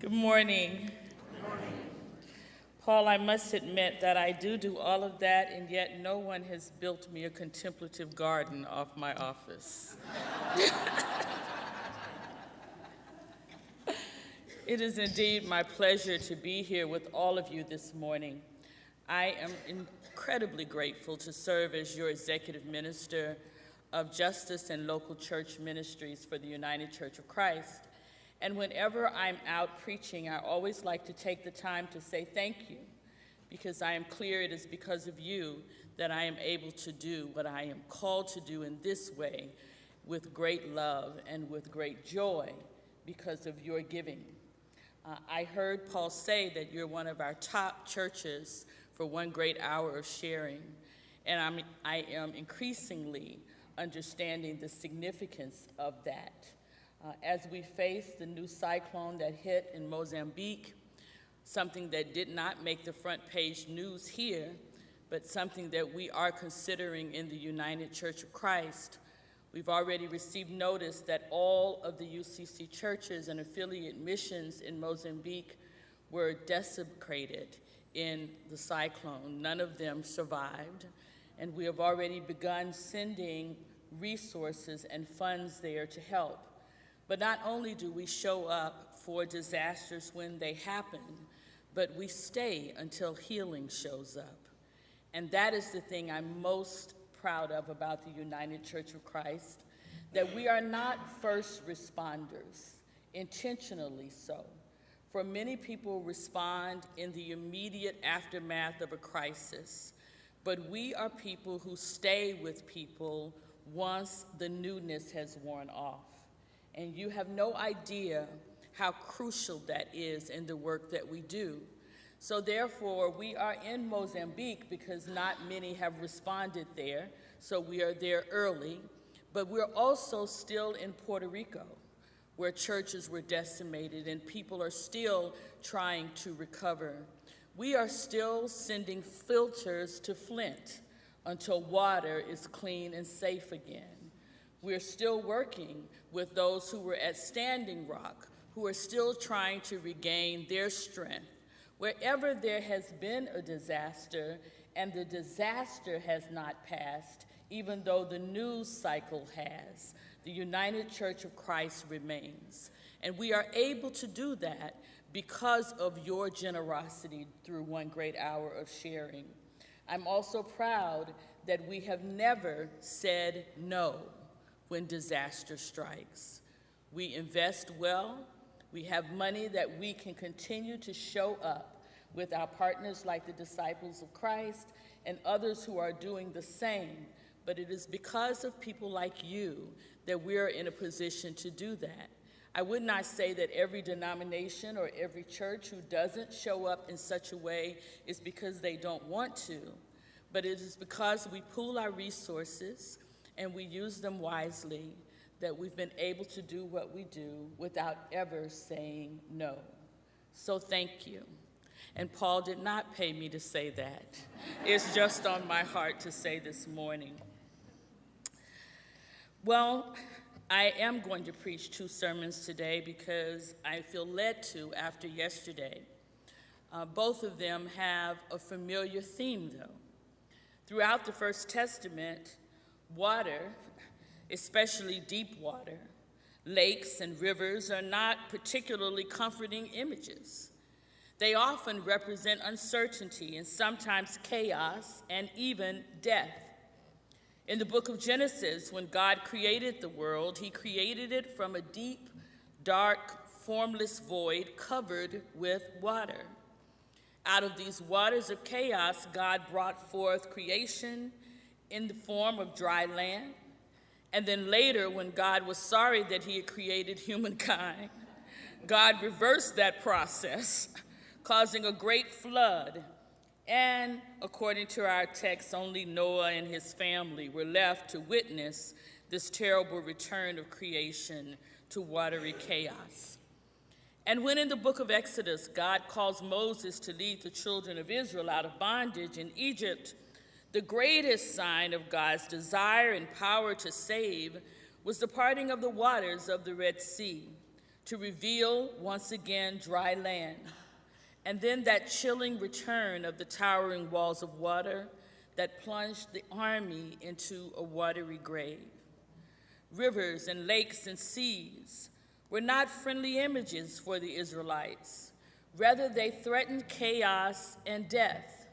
Good morning. Good morning. Paul, I must admit that I do all of that, and yet no one has built me a contemplative garden off my office. It is indeed my pleasure to be here with all of you this morning. I am incredibly grateful to serve as your executive minister of Justice and Local Church Ministries for the United Church of Christ. And whenever I'm out preaching, I always like to take the time to say thank you, because I am clear it is because of you that I am able to do what I am called to do in this way with great love and with great joy because of your giving. I heard Paul say that you're one of our top churches for one great hour of sharing, and I am increasingly understanding the significance of that. As we face the new cyclone that hit in Mozambique, something that did not make the front page news here, but something that we are considering in the United Church of Christ, we've already received notice that all of the IUCC churches and affiliate missions in Mozambique were desecrated in the cyclone. None of them survived, and we have already begun sending resources and funds there to help. But not only do we show up for disasters when they happen, but we stay until healing shows up. And that is the thing I'm most proud of about the United Church of Christ, that we are not first responders, intentionally so. For many people respond in the immediate aftermath of a crisis, but we are people who stay with people once the newness has worn off. And you have no idea how crucial that is in the work that we do. So therefore, we are in Mozambique because not many have responded there, so we are there early. But we're also still in Puerto Rico, where churches were decimated and people are still trying to recover. We are still sending filters to Flint until water is clean and safe again. We're still working with those who were at Standing Rock, who are still trying to regain their strength. Wherever there has been a disaster, and the disaster has not passed, even though the news cycle has, the United Church of Christ remains. And we are able to do that because of your generosity through one great hour of sharing. I'm also proud that we have never said no when disaster strikes. We invest well. We have money that we can continue to show up with our partners like the Disciples of Christ and others who are doing the same. But it is because of people like you that we're in a position to do that. I would not say that every denomination or every church who doesn't show up in such a way is because they don't want to, but it is because we pool our resources and we use them wisely, that we've been able to do what we do without ever saying no. So thank you. And Paul did not pay me to say that. It's just on my heart to say this morning. Well, I am going to preach 2 sermons today because I feel led to after yesterday. Both of them have a familiar theme, though. Throughout the First Testament, water, especially deep water, lakes and rivers are not particularly comforting images. They often represent uncertainty and sometimes chaos and even death. In the book of Genesis, when God created the world, he created it from a deep, dark, formless void covered with water. Out of these waters of chaos, God brought forth creation in the form of dry land. And then later, when God was sorry that he had created humankind, God reversed that process, causing a great flood. And according to our text, only Noah and his family were left to witness this terrible return of creation to watery chaos. And when in the book of Exodus, God calls Moses to lead the children of Israel out of bondage in Egypt, the greatest sign of God's desire and power to save was the parting of the waters of the Red Sea, to reveal once again dry land, and then that chilling return of the towering walls of water that plunged the army into a watery grave. Rivers and lakes and seas were not friendly images for the Israelites. Rather, they threatened chaos and death.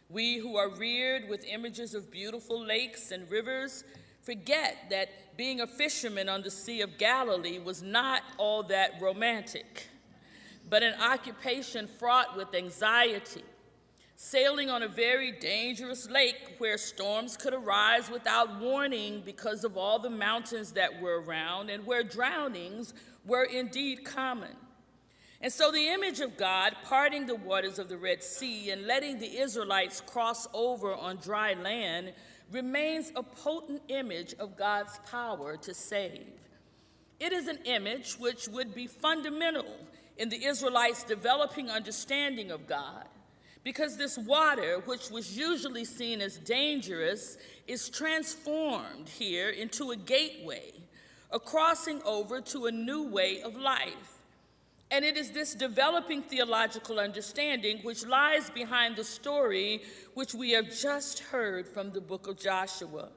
We who are reared with images of beautiful lakes and rivers forget that being a fisherman on the Sea of Galilee was not all that romantic, but an occupation fraught with anxiety, sailing on a very dangerous lake where storms could arise without warning because of all the mountains that were around, and where drownings were indeed common. And so the image of God parting the waters of the Red Sea and letting the Israelites cross over on dry land remains a potent image of God's power to save. It is an image which would be fundamental in the Israelites' developing understanding of God, because this water, which was usually seen as dangerous, is transformed here into a gateway, a crossing over to a new way of life. And it is this developing theological understanding which lies behind the story which we have just heard from the book of Joshua.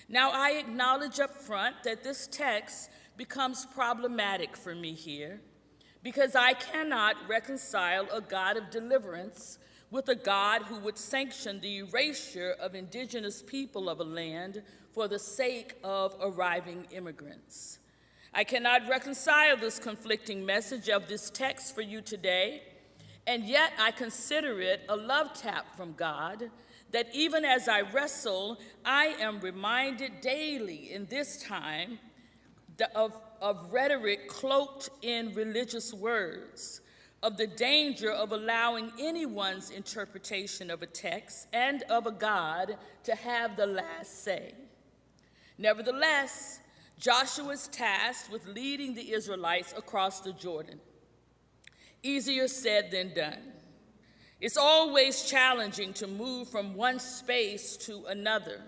Now, I acknowledge up front that this text becomes problematic for me here, because I cannot reconcile a God of deliverance with a God who would sanction the erasure of indigenous people of a land for the sake of arriving immigrants. I cannot reconcile this conflicting message of this text for you today, and yet I consider it a love tap from God that even as I wrestle, I am reminded daily in this time of rhetoric cloaked in religious words, of the danger of allowing anyone's interpretation of a text and of a God to have the last say. Nevertheless, Joshua is tasked with leading the Israelites across the Jordan. Easier said than done. It's always challenging to move from one space to another,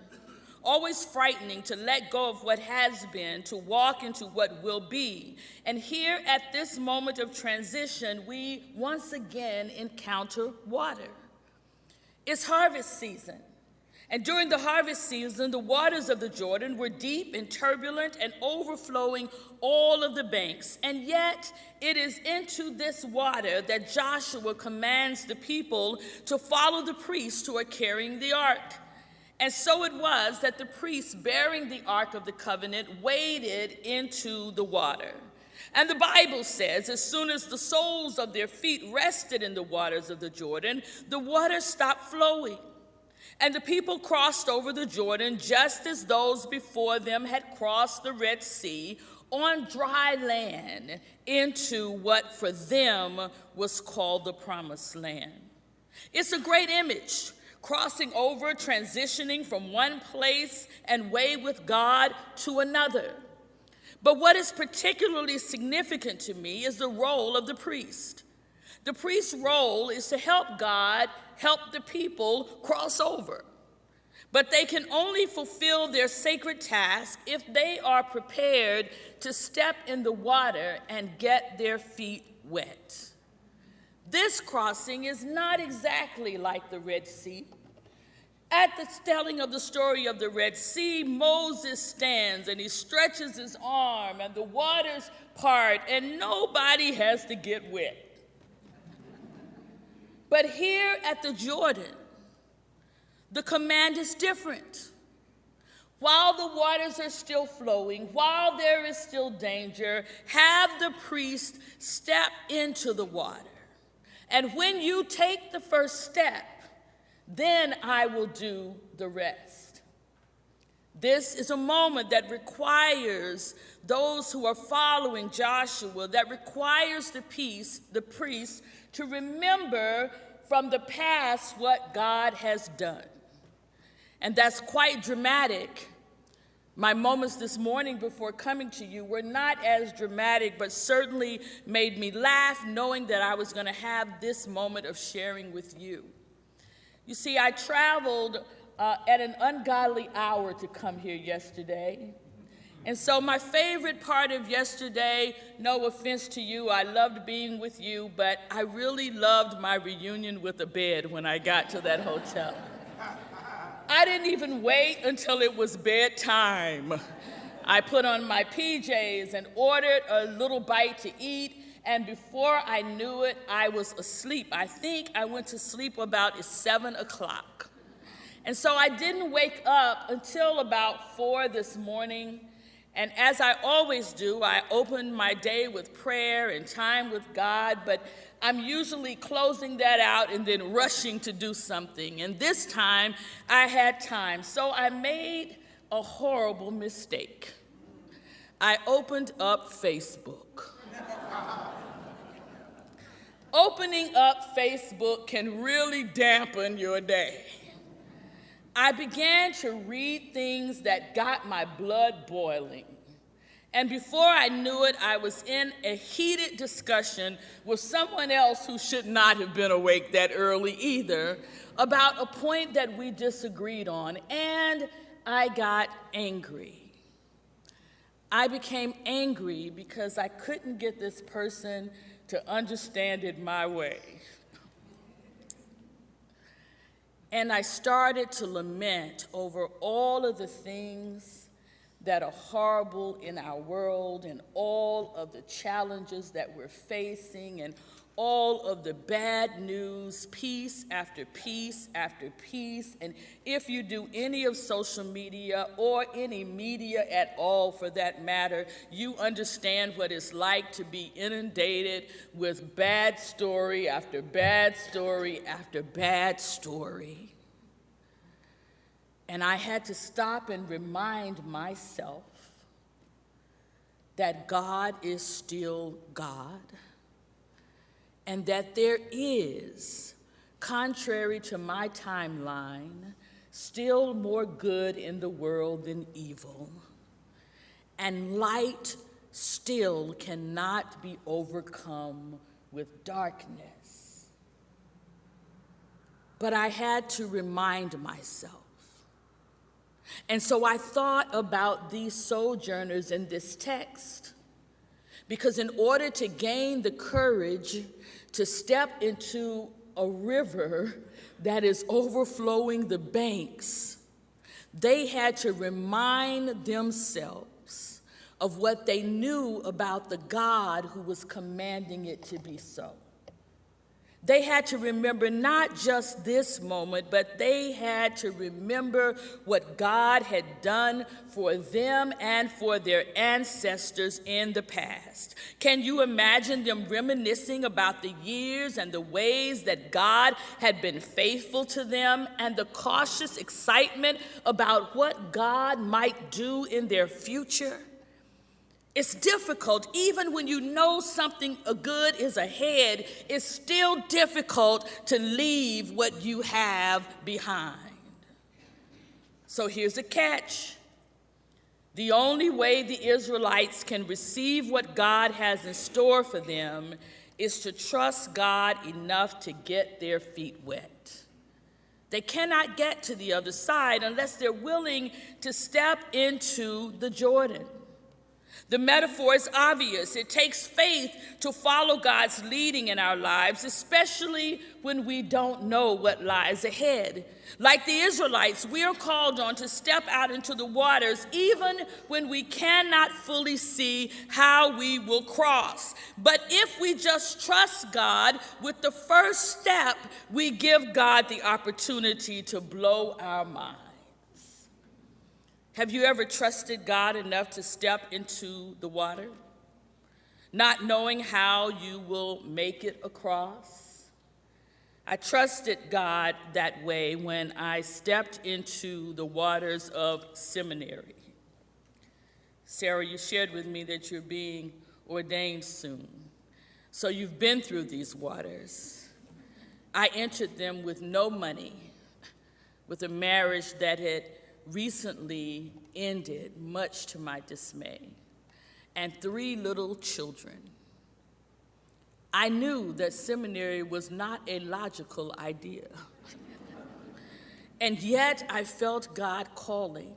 always frightening to let go of what has been, to walk into what will be. And here at this moment of transition, we once again encounter water. It's harvest season. And during the harvest season, the waters of the Jordan were deep and turbulent and overflowing all of the banks. And yet, it is into this water that Joshua commands the people to follow the priests who are carrying the ark. And so it was that the priests bearing the Ark of the Covenant waded into the water. And the Bible says, as soon as the soles of their feet rested in the waters of the Jordan, the water stopped flowing. And the people crossed over the Jordan just as those before them had crossed the Red Sea on dry land into what for them was called the Promised Land. It's a great image, crossing over, transitioning from one place and way with God to another. But what is particularly significant to me is the role of the priest. The priest's role is to help God help the people cross over. But they can only fulfill their sacred task if they are prepared to step in the water and get their feet wet. This crossing is not exactly like the Red Sea. At the telling of the story of the Red Sea, Moses stands and he stretches his arm and the waters part and nobody has to get wet. But here at the Jordan, the command is different. While the waters are still flowing, while there is still danger, have the priest step into the water. And when you take the first step, then I will do the rest. This is a moment that requires those who are following Joshua, that requires the priest to remember from the past what God has done. And that's quite dramatic. My moments this morning before coming to you were not as dramatic, but certainly made me laugh knowing that I was going to have this moment of sharing with you. You see, I traveled at an ungodly hour to come here yesterday, And so my favorite part of yesterday, no offense to you, I loved being with you, but I really loved my reunion with a bed when I got to that hotel. I didn't even wait until it was bedtime. I put on my PJs and ordered a little bite to eat, and before I knew it, I was asleep. I think I went to sleep about 7 o'clock. And so I didn't wake up until about 4 this morning. And as I always do, I opened my day with prayer and time with God, but I'm usually closing that out and then rushing to do something. And this time, I had time. So I made a horrible mistake. I opened up Facebook. Opening up Facebook can really dampen your day. I began to read things that got my blood boiling. And before I knew it, I was in a heated discussion with someone else who should not have been awake that early either about a point that we disagreed on, and I got angry. I became angry because I couldn't get this person to understand it my way. And I started to lament over all of the things that are horrible in our world and all of the challenges that we're facing and all of the bad news, piece after piece after piece. And if you do any of social media or any media at all for that matter, you understand what it's like to be inundated with bad story after bad story after bad story. And I had to stop and remind myself that God is still God, and that there is, contrary to my timeline, still more good in the world than evil. And light still cannot be overcome with darkness. But I had to remind myself. And so I thought about these sojourners in this text, because in order to gain the courage to step into a river that is overflowing the banks, they had to remind themselves of what they knew about the God who was commanding it to be so. They had to remember not just this moment, but they had to remember what God had done for them and for their ancestors in the past. Can you imagine them reminiscing about the years and the ways that God had been faithful to them, and the cautious excitement about what God might do in their future? It's difficult, even when you know something good is ahead, it's still difficult to leave what you have behind. So here's a catch. The only way the Israelites can receive what God has in store for them is to trust God enough to get their feet wet. They cannot get to the other side unless they're willing to step into the Jordan. The metaphor is obvious. It takes faith to follow God's leading in our lives, especially when we don't know what lies ahead. Like the Israelites, we are called on to step out into the waters even when we cannot fully see how we will cross. But if we just trust God with the first step, we give God the opportunity to blow our mind. Have you ever trusted God enough to step into the water, not knowing how you will make it across? I trusted God that way when I stepped into the waters of seminary. Sarah, you shared with me that you're being ordained soon. So you've been through these waters. I entered them with no money, with a marriage that had recently ended, much to my dismay, and 3 little children. I knew that seminary was not a logical idea. And yet I felt God calling.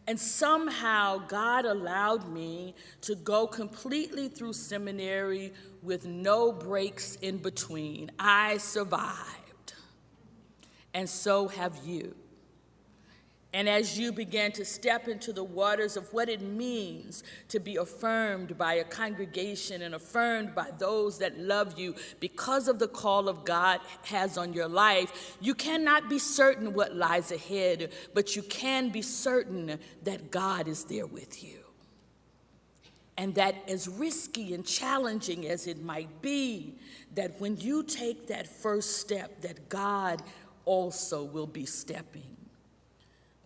And somehow God allowed me to go completely through seminary with no breaks in between. I survived. And so have you. And as you begin to step into the waters of what it means to be affirmed by a congregation and affirmed by those that love you because of the call of God has on your life, you cannot be certain what lies ahead, but you can be certain that God is there with you. And that as risky and challenging as it might be, that when you take that first step, that God also will be stepping.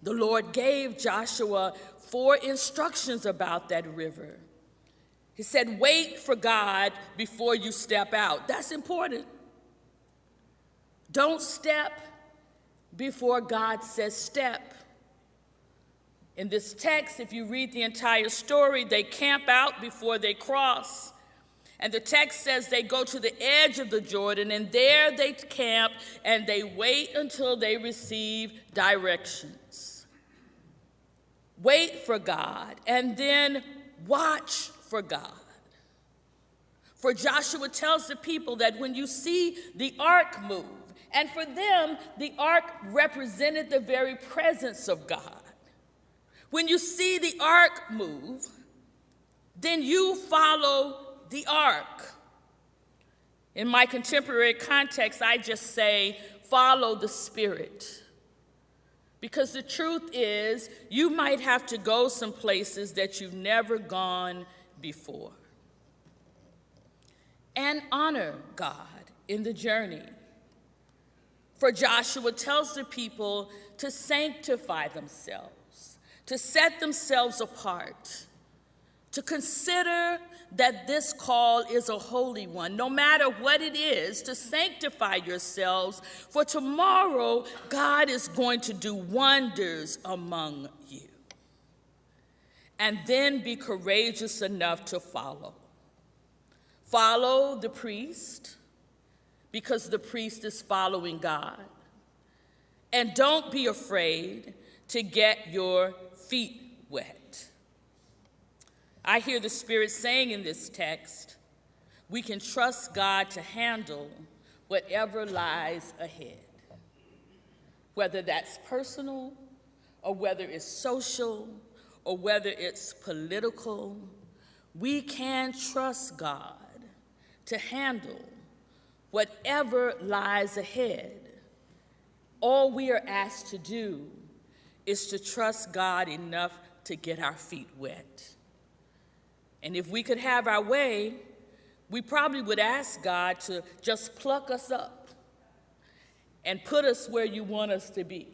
The Lord gave Joshua 4 instructions about that river. He said, wait for God before you step out. That's important. Don't step before God says step. In this text, if you read the entire story, they camp out before they cross. And the text says they go to the edge of the Jordan, and there they camp, and they wait until they receive directions. Wait for God, and then watch for God. For Joshua tells the people that when you see the ark move, and for them, the ark represented the very presence of God. When you see the ark move, then you follow the ark. In my contemporary context, I just say, follow the Spirit. Because the truth is, you might have to go some places that you've never gone before. And honor God in the journey. For Joshua tells the people to sanctify themselves, to set themselves apart, to consider that this call is a holy one, no matter what it is, to sanctify yourselves, for tomorrow God is going to do wonders among you. And then be courageous enough to follow. Follow the priest, because the priest is following God. And don't be afraid to get your feet wet. I hear the Spirit saying in this text, we can trust God to handle whatever lies ahead. Whether that's personal, or whether it's social, or whether it's political, we can trust God to handle whatever lies ahead. All we are asked to do is to trust God enough to get our feet wet. And if we could have our way, we probably would ask God to just pluck us up and put us where you want us to be.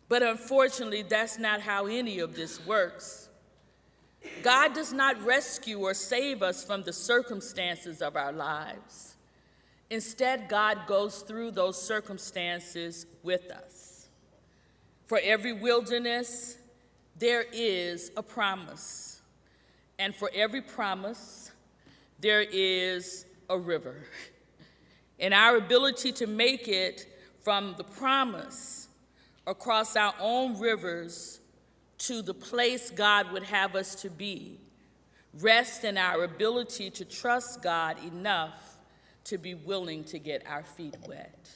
But unfortunately, that's not how any of this works. God does not rescue or save us from the circumstances of our lives. Instead, God goes through those circumstances with us. For every wilderness, there is a promise. And for every promise, there is a river. And our ability to make it from the promise across our own rivers to the place God would have us to be rests in our ability to trust God enough to be willing to get our feet wet.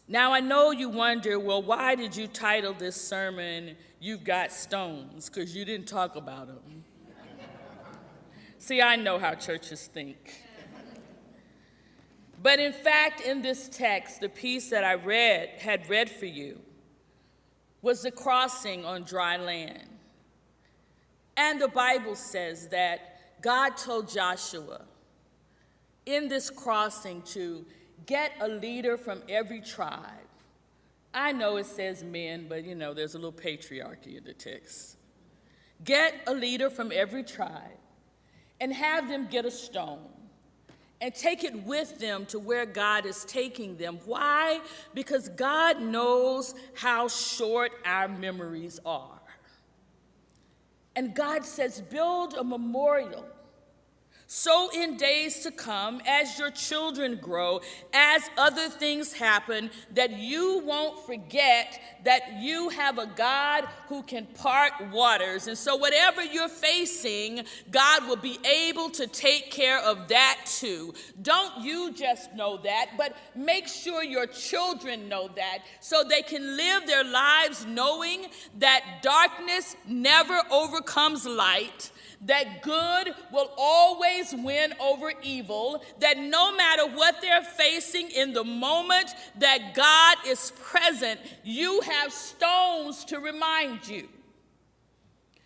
Now, I know you wonder, well, why did you title this sermon, You've Got Stones? Because you didn't talk about them. See, I know how churches think. But in fact, in this text, the piece that I had read for you was the crossing on dry land. And the Bible says that God told Joshua in this crossing to get a leader from every tribe. I know it says men, but there's a little patriarchy in the text. Get a leader from every tribe and have them get a stone and take it with them to where God is taking them. Why? Because God knows how short our memories are. And God says, build a memorial So in days to come, as your children grow, as other things happen, that you won't forget that you have a God who can part waters. And so whatever you're facing, God will be able to take care of that too. Don't you just know that, but make sure your children know that so they can live their lives knowing that darkness never overcomes light, that good will always win over evil, that no matter what they're facing in the moment that God is present, you have stones to remind you.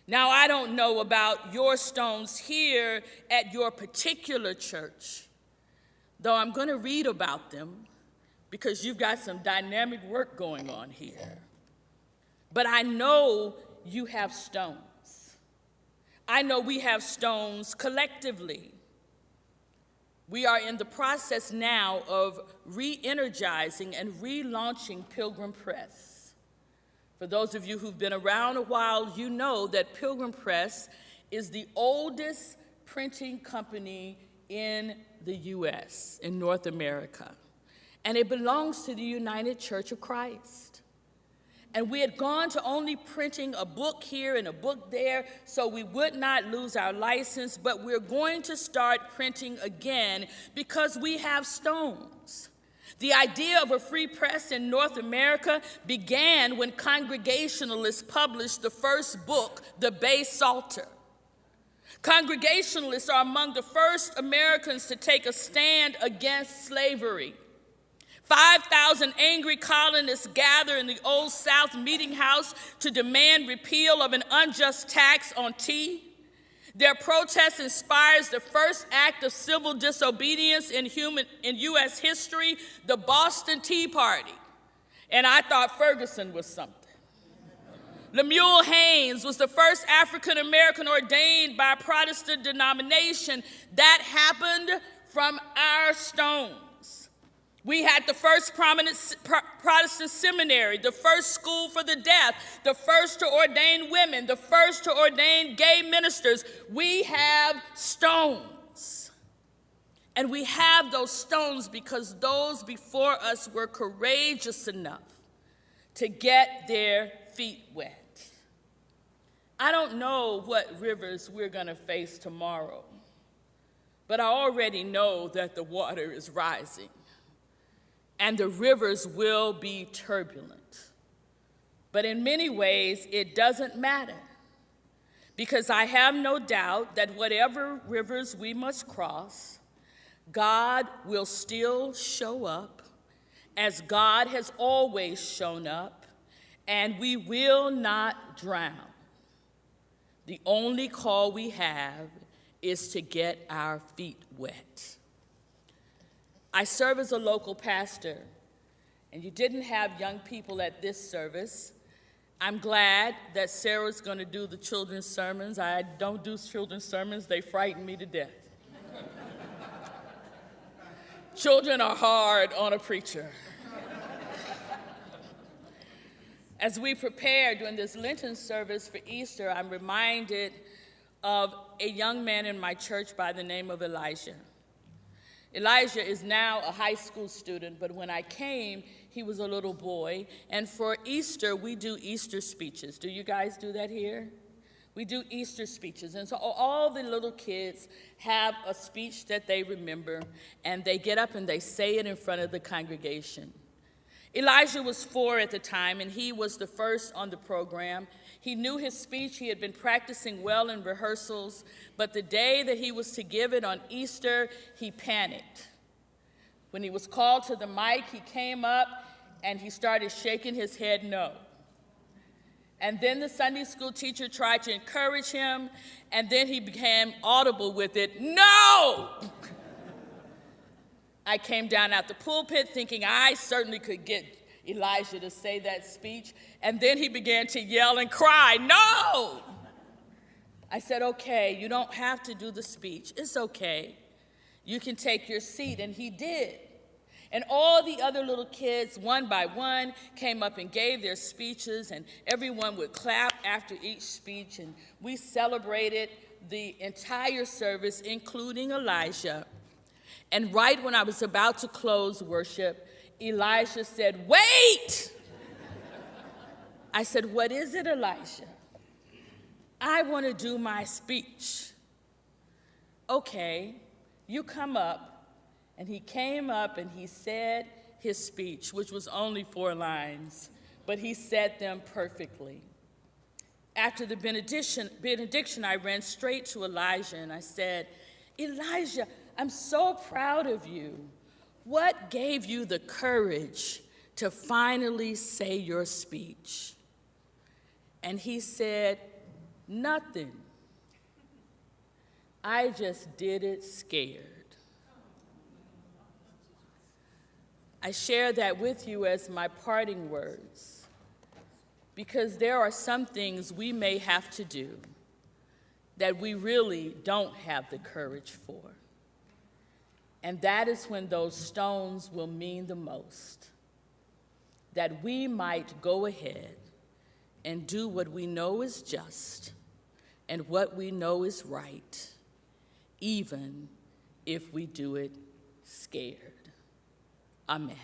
Now, I don't know about your stones here at your particular church, though I'm going to read about them because you've got some dynamic work going on here. But I know you have stones. I know we have stones collectively. We are in the process now of re-energizing and relaunching Pilgrim Press. For those of you who've been around a while, you know that Pilgrim Press is the oldest printing company in the U.S., in North America. And it belongs to the United Church of Christ. And we had gone to only printing a book here and a book there so we would not lose our license, but we're going to start printing again because we have stones. The idea of a free press in North America began when Congregationalists published the first book, The Bay Psalter. Congregationalists are among the first Americans to take a stand against slavery. 5,000 angry colonists gather in the Old South Meeting House to demand repeal of an unjust tax on tea. Their protest inspires the first act of civil disobedience in U.S. history, the Boston Tea Party. And I thought Ferguson was something. Lemuel Haynes was the first African-American ordained by a Protestant denomination. That happened from our stones. We had the first prominent Protestant seminary, the first school for the deaf, the first to ordain women, the first to ordain gay ministers. We have stones. And we have those stones because those before us were courageous enough to get their feet wet. I don't know what rivers we're going to face tomorrow, but I already know that the water is rising. And the rivers will be turbulent. But in many ways, it doesn't matter, because I have no doubt that whatever rivers we must cross, God will still show up, as God has always shown up, and we will not drown. The only call we have is to get our feet wet. I serve as a local pastor, and you didn't have young people at this service. I'm glad that Sarah's going to do the children's sermons. I don't do children's sermons. They frighten me to death. Children are hard on a preacher. As we prepare during this Lenten service for Easter, I'm reminded of a young man in my church by the name of Elijah. Elijah is now a high school student, but when I came, he was a little boy. And for Easter, we do Easter speeches. Do you guys do that here? We do Easter speeches. And so all the little kids have a speech that they remember, and they get up and they say it in front of the congregation. Elijah was 4 at the time, and he was the first on the program. He knew his speech. He had been practicing well in rehearsals, but the day that he was to give it on Easter, he panicked. When he was called to the mic, he came up and he started shaking his head no. And then the Sunday school teacher tried to encourage him, and then he became audible with it, no! I came down out the pulpit thinking I certainly could get Elijah to say that speech, and then he began to yell and cry, no! I said, okay, you don't have to do the speech. It's okay. You can take your seat, and he did. And all the other little kids, one by one, came up and gave their speeches, and everyone would clap after each speech, and we celebrated the entire service, including Elijah. And right when I was about to close worship, Elijah said, "Wait!" I said, "What is it, Elijah?" "I want to do my speech." "Okay, you come up." And he came up and he said his speech, which was only 4 lines, but he said them perfectly. After the benediction, I ran straight to Elijah and I said, "Elijah, I'm so proud of you. What gave you the courage to finally say your speech?" And he said, "Nothing. I just did it scared." I share that with you as my parting words, because there are some things we may have to do that we really don't have the courage for. And that is when those stones will mean the most, that we might go ahead and do what we know is just and what we know is right, even if we do it scared. Amen.